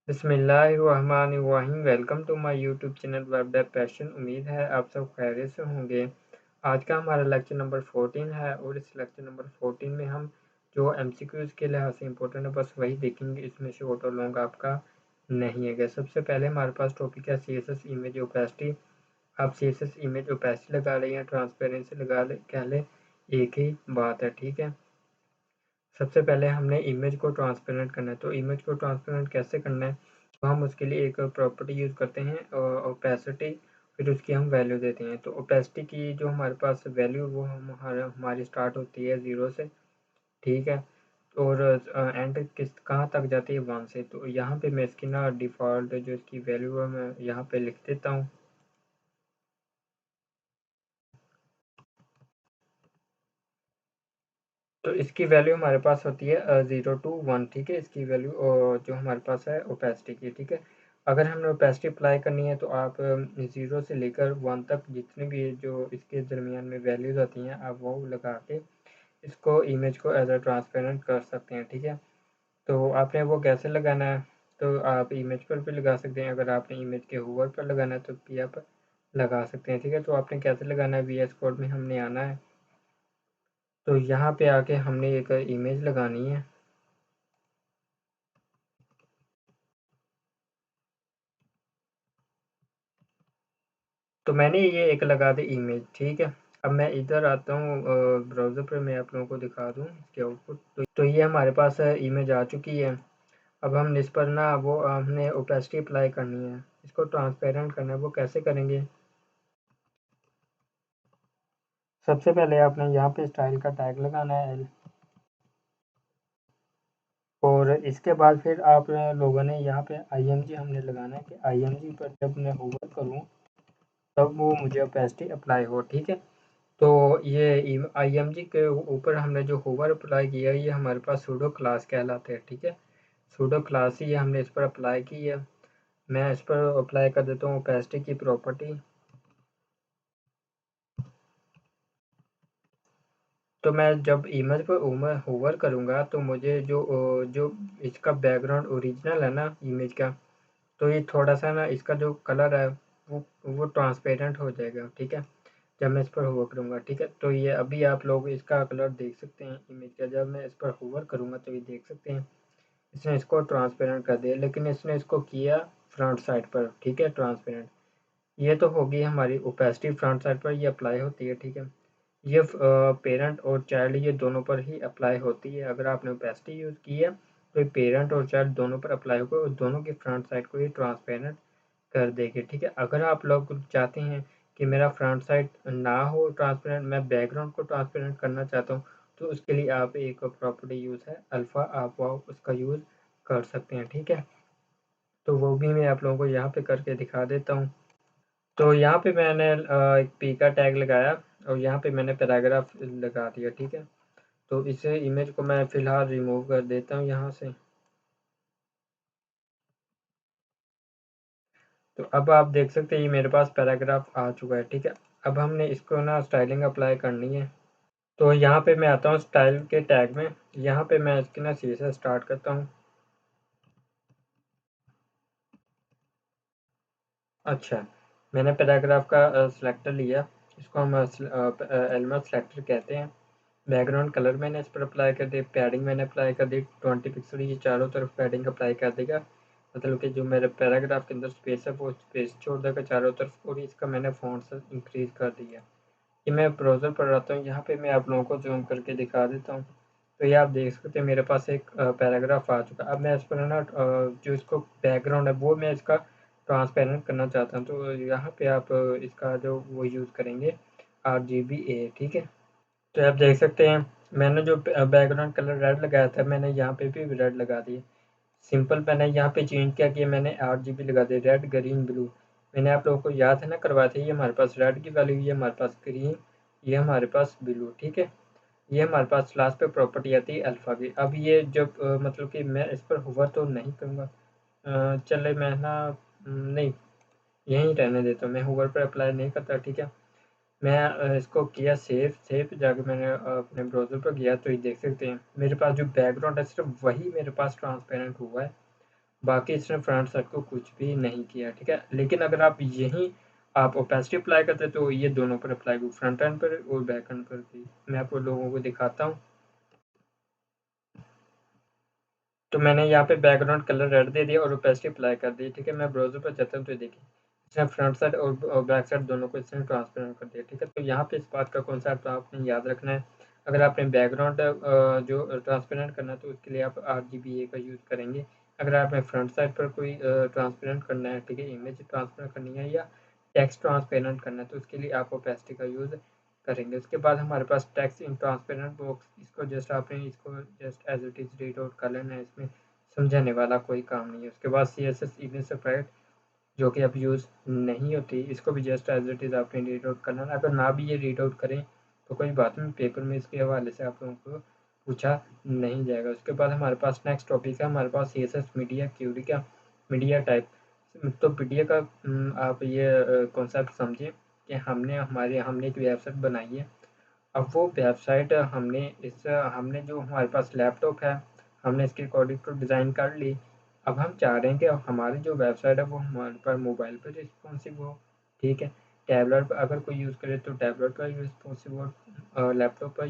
बिस्मिल्लाहिर्रहमानिर्रहीम। Welcome to my YouTube channel web dev passion. उम्मीद है आप सब खैरियत से होंगे। आज का हमारा लेक्चर नंबर 14 है और इस लेक्चर नंबर 14 में हम जो एमसीक्यूज़ के लिहाज से इंपॉर्टेंट है बस वही देखेंगे। इसमें शॉर्ट और लॉन्ग आपका नहीं है। सबसे पहले हमारे पास टॉपिक है CSS इमेज ओपेसिटी। आप CSS इमेज ओपेसिटी लगा लें या ट्रांसपेरेंसी लगा ले, कह ले एक ही बात है, ठीक है। सबसे पहले हमने इमेज को ट्रांसपेरेंट करना है। तो इमेज को ट्रांसपेरेंट कैसे करना है, तो हम उसके लिए एक प्रॉपर्टी यूज़ करते हैं ओपेसिटी, फिर उसकी हम वैल्यू देते हैं। तो ओपेसिटी की जो हमारे पास वैल्यू वो हमारी स्टार्ट होती है 0 से, ठीक है, और एंड कहाँ तक जाती है 1 से। तो यहाँ पे मैं इसकी ना डिफ़ॉल्ट जो इसकी वैल्यू है मैं यहाँ पे लिख देता हूँ। तो इसकी वैल्यू हमारे पास होती है 0 to 1, ठीक है। इसकी वैल्यू जो हमारे पास है ओपेसिटी की, ठीक है। अगर हमने ओपेसिटी अप्लाई करनी है तो आप 0 से लेकर 1 तक जितनी भी जो इसके दरमियान में वैल्यूज़ आती हैं आप वो लगा के इसको इमेज को एज अ ट्रांसपेरेंट कर सकते हैं, ठीक है। तो आपने वो कैसे लगाना है, तो आप इमेज पर भी लगा सकते हैं। अगर आपने इमेज के होवर पर लगाना है तो पी पर लगा सकते हैं, ठीक है। तो आपने कैसे लगाना है, VS कोड में हमने आना है। तो यहाँ पे आके हमने एक इमेज लगानी है। तो मैंने ये एक लगा दी इमेज, ठीक है। अब मैं इधर आता हूँ ब्राउज़र पर, मैं आप लोगों को दिखा दूँ इसके आउटपुट। तो ये हमारे पास इमेज आ चुकी है। अब हम इस पर ना वो हमने ओपेसिटी अप्लाई करनी है, इसको ट्रांसपेरेंट करना है। वो कैसे करेंगे, सबसे पहले आपने यहाँ पे स्टाइल का टैग लगाना है L, और इसके बाद फिर आप लोगों ने यहाँ पे IMG हमने लगाना है कि IMG पर जब मैं होवर करूँ तब वो मुझे ओपेसिटी अप्लाई हो, ठीक है। तो ये IMG के ऊपर हमने जो होवर अप्लाई किया है ये हमारे पास सूडो क्लास कहलाते हैं, ठीक है। सूडो क्लास ही हमने इस पर अप्लाई की है। मैं इस पर अप्लाई कर देता हूँ ओपेसिटी की प्रॉपर्टी। तो मैं जब इमेज पर होवर करूँगा तो मुझे जो इसका बैकग्राउंड ओरिजिनल है ना इमेज का, तो ये थोड़ा सा ना इसका जो कलर है वो ट्रांसपेरेंट हो जाएगा, ठीक है, जब मैं इस पर होवर करूँगा, ठीक है। तो ये अभी आप लोग इसका कलर देख सकते हैं इमेज का। जब मैं इस पर होवर करूँगा तो ये देख सकते हैं इसने इसको ट्रांसपेरेंट कर दिया, लेकिन इसने इसको किया फ्रंट साइड पर, ठीक है, ट्रांसपेरेंट। ये तो होगी हमारी ओपेसिटी फ्रंट साइड पर ये अप्लाई होती है, ठीक है। ये पेरेंट और चाइल्ड ये दोनों पर ही अप्लाई होती है। अगर आपने ओपेसिटी यूज़ की है तो ये पेरेंट और चाइल्ड दोनों पर अप्लाई होगा और दोनों की फ्रंट साइड को ये ट्रांसपेरेंट कर देगी, ठीक है। अगर आप लोग चाहते हैं कि मेरा फ्रंट साइड ना हो ट्रांसपेरेंट, मैं बैकग्राउंड को ट्रांसपेरेंट करना चाहता हूँ, तो उसके लिए आप एक प्रॉपर्टी यूज़ है अल्फ़ा, आप वो उसका यूज़ कर सकते हैं, ठीक है। तो वो भी मैं आप लोगों को यहाँ पे करके दिखा देता हूँ। तो यहाँ पे मैंने एक पी का टैग लगाया और यहाँ पे मैंने पैराग्राफ लगा दिया, ठीक है। तो इसे इमेज को मैं फ़िलहाल रिमूव कर देता हूँ यहाँ से। तो अब आप देख सकते हैं ये मेरे पास पैराग्राफ आ चुका है, ठीक है। अब हमने इसको ना स्टाइलिंग अप्लाई करनी है। तो यहाँ पे मैं आता हूँ स्टाइल के टैग में, यहाँ पे मैं इसकी ना सी से स्टार्ट करता हूँ। अच्छा, मैंने पैराग्राफ का सिलेक्टर लिया, इसको हम एलिमेंट सेलेक्टर कहते हैं। बैकग्राउंड कलर मैंने इस पर अप्लाई कर दी, पैडिंग मैंने अप्लाई कर दी 20 पिक्सल, ये चारों तरफ पैडिंग अप्लाई कर देगा। मतलब कि जो मेरे पैराग्राफ के अंदर स्पेस है वो स्पेस छोड़ देगा चारों तरफ, और इसका मैंने फ़ॉन्ट साइज इंक्रीज़ कर दिया। ये मैं ब्राउज़र पर आता हूँ, यहाँ पे मैं आप लोगों को ज़ूम करके दिखा देता हूँ। तो ये आप देख सकते हैं मेरे पास एक पैराग्राफ आ चुका है। अब मैं इस पर ना जो इसको बैकग्राउंड है वो मैं इसका ट्रांसपेरेंट करना चाहता हूँ। तो यहाँ पे आप इसका जो वो यूज़ करेंगे RGBA, ठीक है। तो आप देख सकते हैं मैंने जो बैकग्राउंड कलर रेड लगाया था मैंने यहाँ पे भी रेड लगा दिए। सिंपल मैंने यहाँ पे चेंज किया कि मैंने RGB लगा दिया, रेड ग्रीन ब्लू। मैंने आप लोगों को याद है ना करवाया था, ये हमारे पास रेड की वैल्यू, ये हमारे पास ग्रीन, ये हमारे पास ब्लू, ठीक है। ये हमारे पास लास्ट पे प्रॉपर्टी आती है अल्फ़ा की। अब ये जब मतलब कि मैं इस पर होवर तो नहीं करूँगा, चले मैं ना नहीं, यहीं रहने देता हूँ, मैं होवर पर अप्लाई नहीं करता, ठीक है। मैं इसको किया सेव, सेव जाके मैंने अपने ब्राउज़र पर गया तो ये देख सकते हैं मेरे पास जो बैकग्राउंड है सिर्फ वही मेरे पास ट्रांसपेरेंट हुआ है, बाकी इसने फ्रंट साइड को कुछ भी नहीं किया, ठीक है। लेकिन अगर आप यहीं आप ओपेसिटी अप्लाई करते तो ये दोनों पर अप्लाई हो, फ्रंट एंड पर और बैक एंड पर भी। मैं आपको लोगों को दिखाता हूँ। तो मैंने यहाँ पे बैकग्राउंड कलर रेड दे दिया और ओपेसिटी अप्लाई कर दी, ठीक है। मैं ब्राउजर पर जाता हूँ तो देखिए इसने फ्रंट साइड और बैक साइड दोनों को इसने ट्रांसपेरेंट कर दिया, ठीक है। तो यहाँ पे इस बात का कॉन्सेप्ट आपने याद रखना है। अगर आपने बैकग्राउंड जो ट्रांसपेरेंट करना है तो उसके लिए आप RGBA का यूज़ करेंगे। अगर आपने फ्रंट साइड पर कोई ट्रांसपेरेंट करना है, ठीक है, इमेज ट्रांसपेरेंट करनी है या टेक्स्ट ट्रांसपेरेंट करना है तो उसके लिए आप ओपेसिटी का यूज़ करेंगे। उसके बाद हमारे पास टेक्स्ट इन ट्रांसपेरेंट बॉक्स, इसको जस्ट आपने इसको just as it is read out कर लेना है, इसमें समझाने वाला कोई काम नहीं है। उसके बाद CSS इमेज सेपरेट जो कि अब यूज़ नहीं होती, इसको भी जस्ट एज इट इज़ आपने रीड आउट करना है। अगर ना भी ये रीड आउट करें तो कोई बात नहीं, पेपर में इसके हवाले से आप लोगों को पूछा नहीं जाएगा। उसके बाद हमारे पास नेक्स्ट टॉपिक है हमारे पास CSS मीडिया क्यूरी का मीडिया टाइप। तो मीडिया का आप ये कॉन्सेप्ट समझिए कि हमने एक वेबसाइट बनाई है। अब वो वेबसाइट हमने जो हमारे पास लैपटॉप है, हमने इसके अकॉर्डिंग टू डिज़ाइन कर ली। अब हम चाह रहे हैं कि हमारी जो वेबसाइट है वो हमारे पर मोबाइल पर रिस्पॉन्सिव हो, ठीक है। टैबलेट पर अगर कोई यूज़ करे तो टैबलेट पर रिस्पॉन्सिव हो, लैपटॉप पर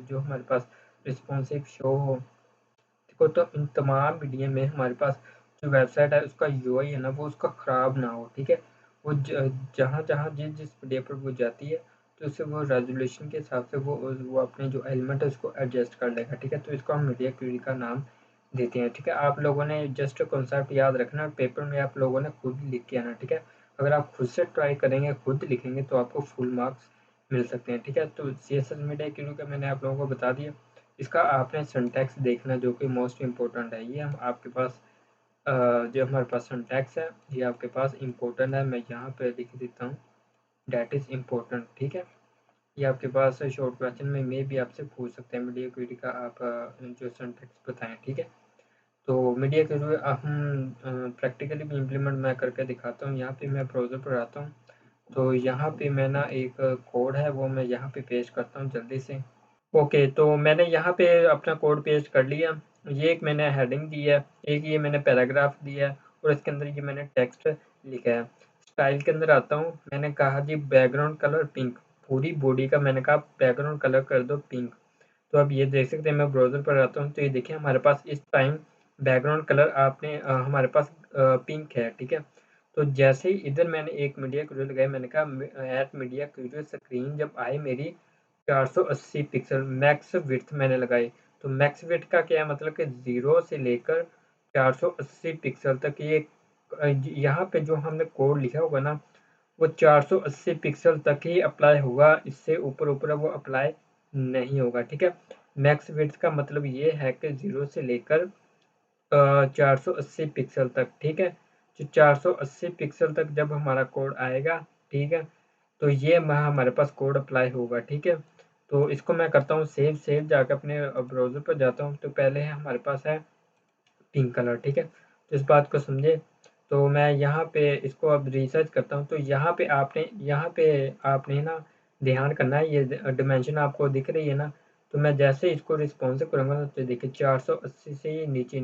जो हमारे पास रिस्पॉन्सिव शो हो। देखो तो इन तमाम मीडिया में हमारे पास जो वेबसाइट है उसका UI है ना वो उसका ख़राब ना हो, ठीक है। वो जहाँ जहाँ जिस मीडिया पर वो जाती है तो उससे वो रेजोल्यूशन के हिसाब से वो अपने जो एलिमेंट है उसको एडजस्ट कर लेगा, ठीक है। तो इसको हम मीडिया क्यूरी का नाम देते हैं, ठीक है। आप लोगों ने जस्ट कॉन्सेप्ट याद रखना और पेपर में आप लोगों ने खुद लिख के आना, ठीक है। अगर आप खुद से ट्राई करेंगे, खुद लिखेंगे तो आपको फुल मार्क्स मिल सकते हैं, ठीक है। तो CSS मीडिया क्यूरी का मैंने आप लोगों को बता दिया। इसका आपने सिंटैक्स देखना जो कि मोस्ट इम्पोर्टेंट है। ये हम आपके पास जो हमारे पास सिंटैक्स है ये आपके पास इम्पोर्टेंट है। मैं यहाँ पे लिख देता हूँ डैट इज़ इम्पोर्टेंट, ठीक है। ये आपके पास शॉर्ट क्वेश्चन में मे भी आपसे पूछ सकते हैं मीडिया क्वेरी का आप जो सिंटैक्स बताएं, ठीक है। तो मीडिया क्वेरी हम प्रैक्टिकली भी इम्प्लीमेंट मैं करके दिखाता हूँ। यहाँ पे मैं ब्राउज़र पर आता हूँ तो यहाँ पे मैं ना एक कोड है वो मैं यहाँ पे पेस्ट करता हूँ जल्दी से। ओके, तो मैंने यहाँ पे अपना कोड पेस्ट कर लिया। ये एक मैंने हेडिंग दी है, एक ये मैंने पैराग्राफ दिया है और इसके अंदर ये मैंने टेक्स्ट लिखा है। स्टाइल के अंदर आता हूँ, मैंने कहा जी बैकग्राउंड कलर पिंक, पूरी बॉडी का मैंने कहा बैकग्राउंड कलर कर दो पिंक। तो अब ये देख सकते हैं मैं ब्राउज़र पर आता हूँ तो ये देखिए हमारे पास इस टाइम बैकग्राउंड कलर हमारे पास पिंक है, ठीक है। तो जैसे ही इधर मैंने एक मीडिया क्यूरी लगाई, मैंने कहा ऐट मीडिया क्यूरी स्क्रीन जब आए मेरी 480 पिक्सल मैक्स विड्थ मैंने लगाई। तो मैक्स विड्थ का क्या है मतलब कि 0 से लेकर 480 पिक्सल तक ये यहाँ पे जो हमने कोड लिखा होगा ना वो 480 पिक्सल तक ही अप्लाई होगा, इससे ऊपर वो अप्लाई नहीं होगा, ठीक है। मैक्स विड्थ का मतलब ये है कि 0 से लेकर 480 पिक्सल तक, ठीक है। जो 480 पिक्सल तक जब हमारा कोड आएगा, ठीक है, तो ये हमारे पास कोड अप्लाई होगा, ठीक है। तो इसको मैं करता हूँ सेव जाकर अपने ब्राउज़र पर जाता हूँ तो पहले हमारे पास है पिंक कलर, ठीक है। तो इस बात को समझे। तो मैं यहाँ पे इसको अब रिसर्च करता हूँ तो यहाँ पे आपने ना ध्यान करना है, ये डिमेंशन आपको दिख रही है ना। तो मैं जैसे इसको रिस्पॉन्सिव करूँगा ना तो देखिए 480 से ये नीचे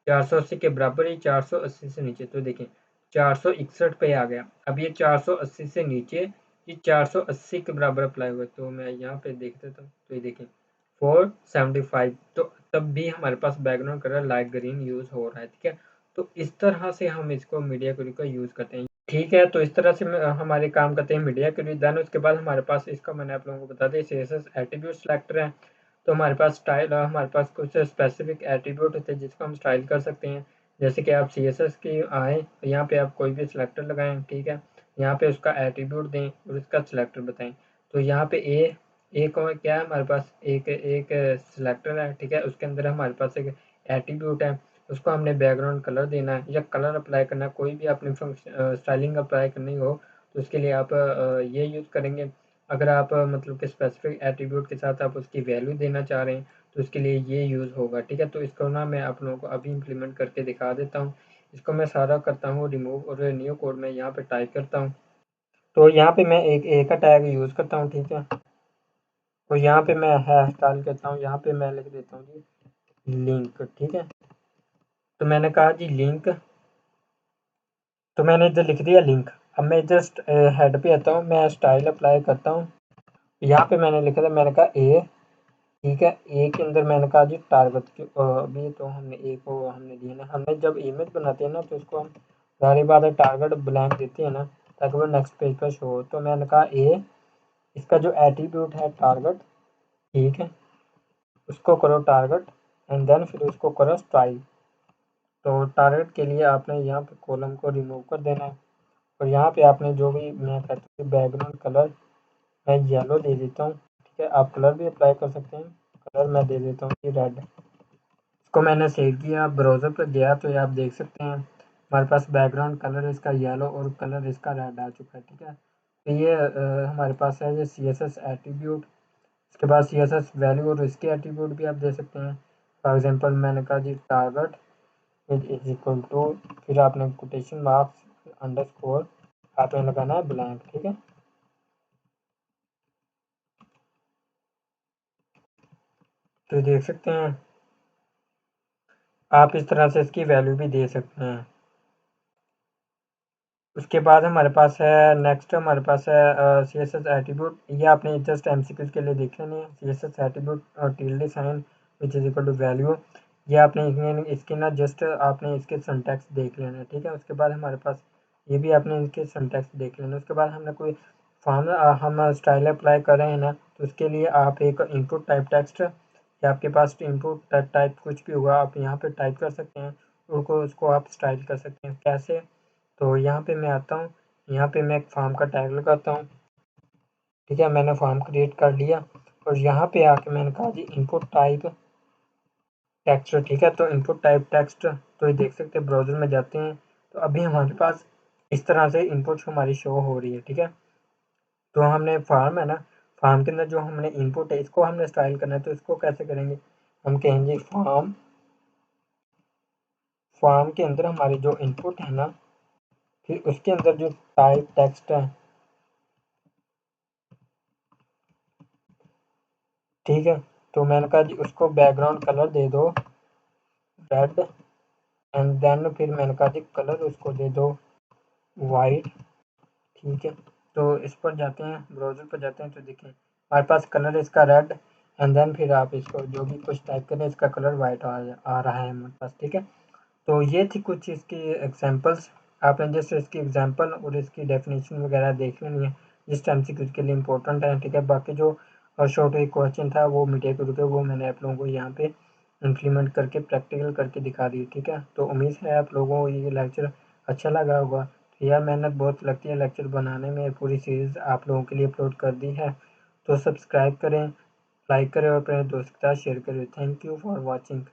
480 के बराबर, ये 480 से नीचे, तो देखिए 461 पे आ गया। अब ये 480 से नीचे ये 480 के बराबर अप्लाई हुआ। तो मैं यहाँ पे देख देता हूँ तो ये देखिए 475, तो तब भी हमारे पास background colour light green use हो रहा है, ठीक है। तो इस तरह से हम इसको मीडिया क्यूरी का यूज़ करते हैं, ठीक है। तो इस तरह से हमारे काम करते हैं मीडिया क्यूरी। देन उसके बाद हमारे पास इसका मैंने आप लोगों को बता दिया CSS एट्रीब्यूट सेलेक्टर है। तो हमारे पास स्टाइल हमारे पास कुछ स्पेसिफिक एट्रीब्यूट होते हैं जिसको हम स्टाइल कर सकते हैं। जैसे कि आप CSS की आएँ यहाँ पे आप कोई भी सिलेक्टर लगाएं, ठीक है। यहाँ पे उसका एट्रीब्यूट दें और उसका सिलेक्टर बताएं। तो यहाँ पे एक और क्या है हमारे पास एक एक सिलेक्टर है, ठीक है। उसके अंदर हमारे पास एक एट्रीब्यूट है, उसको हमने बैकग्राउंड कलर देना है या कलर अप्लाई करना है, कोई भी आपने स्टाइलिंग अप्लाई करनी हो तो उसके लिए आप ये यूज़ करेंगे। अगर आप मतलब कि स्पेसिफिक एट्रीब्यूट के साथ आप उसकी वैल्यू देना चाह रहे हैं तो उसके लिए ये यूज़ होगा, ठीक है। तो इसको ना मैं आप लोगों को अभी इम्प्लीमेंट करके दिखा देता हूँ। इसको मैं सारा करता हूँ रिमूव और न्यू कोड में यहाँ पे टाइप करता हूँ। तो यहाँ पे मैं एक ए का टैग यूज़ करता हूँ, ठीक है। तो यहाँ पे मैं हैश डाल करता हूँ, यहाँ पे मैं लिख देता हूँ जी लिंक, ठीक है। तो मैंने कहा जी लिंक, तो मैंने इधर लिख दिया लिंक। अब मैं जस्ट हेड पे आता हूँ, मैं स्टाइल अप्लाई करता हूँ। यहाँ पे मैंने लिखा था, मैंने कहा ए, ठीक है। ए के अंदर मैंने कहा जी टारगेट की अभी तो हमने ए को हमने दिया ना, हमने जब इमेज बनाते हैं ना तो उसको हम सारी बात है टारगेट ब्लैंक देते हैं ना, ताकि वो नेक्स्ट पेज पर शो हो। तो मैंने कहा ए, इसका जो एट्रीब्यूट है टारगेट, ठीक है, उसको करो टारगेट, एंड देन फिर उसको करो स्टाइल। तो टारगेट के लिए आपने यहाँ पे कॉलम को रिमूव कर देना है, और यहाँ पे आपने जो भी मैं कहता हूँ बैकग्राउंड कलर मैं येलो दे देता हूँ, ठीक है। आप कलर भी अप्लाई कर सकते हैं, कलर मैं दे देता हूँ कि रेड। इसको मैंने सेव किया, ब्राउज़र पर गया तो ये आप देख सकते हैं हमारे पास बैकग्राउंड कलर इसका येलो और कलर इसका रेड आ चुका है, ठीक है। तो ये हमारे पास है ये CSS एट्रीब्यूट। इसके बाद CSS वैल्यू और इसके एट्रीब्यूट भी आप दे सकते हैं। फॉर एग्जांपल मैंने कहा जी टारगेट इज इक्वल टू, फिर आपने कोटेशन मार्क्स अंडरस्कोर आपने लगाना है ब्लैंक, ठीक है। तो देख सकते हैं आप इस तरह से इसकी वैल्यू भी दे सकते हैं। उसके बाद हमारे पास है नेक्स्ट, हमारे पास है CSS एट्रीब्यूट। ये आपने जस्ट MCQs के लिए देख लेने हैं। CSS एट्रीब्यूट और tilde sign which is equal to value, ये आपने इसके ना जस्ट आपने इसके सिंटैक्स देख लेना है, ठीक है। उसके बाद हमारे पास ये भी आपने इसके सिंटैक्स देख लेना है। उसके बाद हमने कोई फॉर्म हम स्टाइल अप्लाई कर रहे हैं ना, तो उसके लिए आप एक इनपुट टाइप टेक्स्ट या आपके पास इनपुट टाइप कुछ भी होगा आप यहाँ पे टाइप कर सकते हैं, उसको आप स्टाइल कर सकते हैं। कैसे? तो यहाँ पे मैं आता हूँ, यहाँ पे मैं एक फॉर्म का टैग लगाता हूँ, ठीक है। मैंने फॉर्म क्रिएट कर लिया, और यहाँ पे आके मैंने कहा जी इनपुट टाइप टेक्स्ट, ठीक है। तो इनपुट टाइप टेक्स्ट, तो ये देख सकते हैं ब्राउज़र में जाते हैं तो अभी हमारे पास इस तरह से इनपुट हमारी शो हो रही है, ठीक है। तो हमने फॉर्म है ना, फॉर्म के अंदर जो हमने इनपुट है इसको हमने स्टाइल करना है, तो इसको कैसे करेंगे? हम कहेंगे फॉर्म, फॉर्म के अंदर हमारी जो इनपुट है ना, फिर उसके अंदर जो टाइप टेक्स्ट है, ठीक है। तो मैंने कहा जी उसको बैकग्राउंड कलर दे दो रेड, एंड देन फिर मैंने कहा जी कलर उसको दे दो वाइट, ठीक है। तो इस पर जाते हैं, ब्राउज़र पर जाते हैं तो देखें हमारे पास कलर इसका रेड, एंड देन फिर आप इसको जो भी कुछ टाइप करें इसका कलर वाइट आ रहा है हमारे पास, ठीक है। तो ये थी कुछ इसकी एग्जांपल्स। आपने जस्ट इसकी एग्जांपल और इसकी डेफिनेशन वगैरह देख लेनी है, जिस टाइम से के लिए इंपॉर्टेंट है, ठीक है। बाकी जो शॉर्ट एक क्वेश्चन था वो मीडिया के रुके, वो मैंने आप लोगों को यहाँ पे इम्प्लीमेंट करके प्रैक्टिकल करके दिखा दी, ठीक है। तो उम्मीद है आप लोगों को ये लेक्चर अच्छा लगा होगा। तो यार मेहनत बहुत लगती है लेक्चर बनाने में, पूरी सीरीज़ आप लोगों के लिए अपलोड कर दी है। तो सब्सक्राइब करें, लाइक करें और अपने दोस्त के साथ शेयर करें। Thank you for watching.